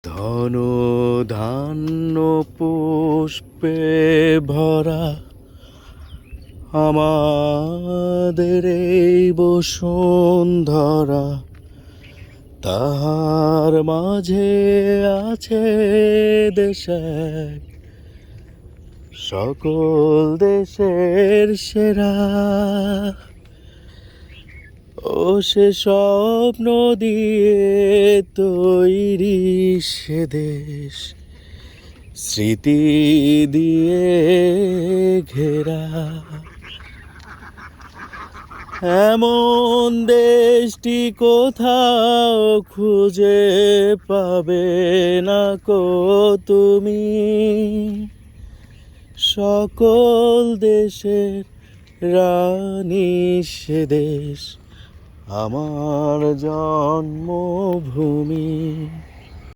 ধন ধান্য পুষ্পে ভরা আমাদের এই বসুন্ধরা, তাহার মাঝে আছে দেশ এক, সকল দেশের সেরা। ও সে স্বপ্ন দিয়ে তৈরি সে দেশ, স্মৃতি দিয়ে ঘেরা। এমন দেশটি কোথাও খুঁজে পাবে না কো তুমি, সকল দেশের রানী সে দেশ আমার জন্মভূমি।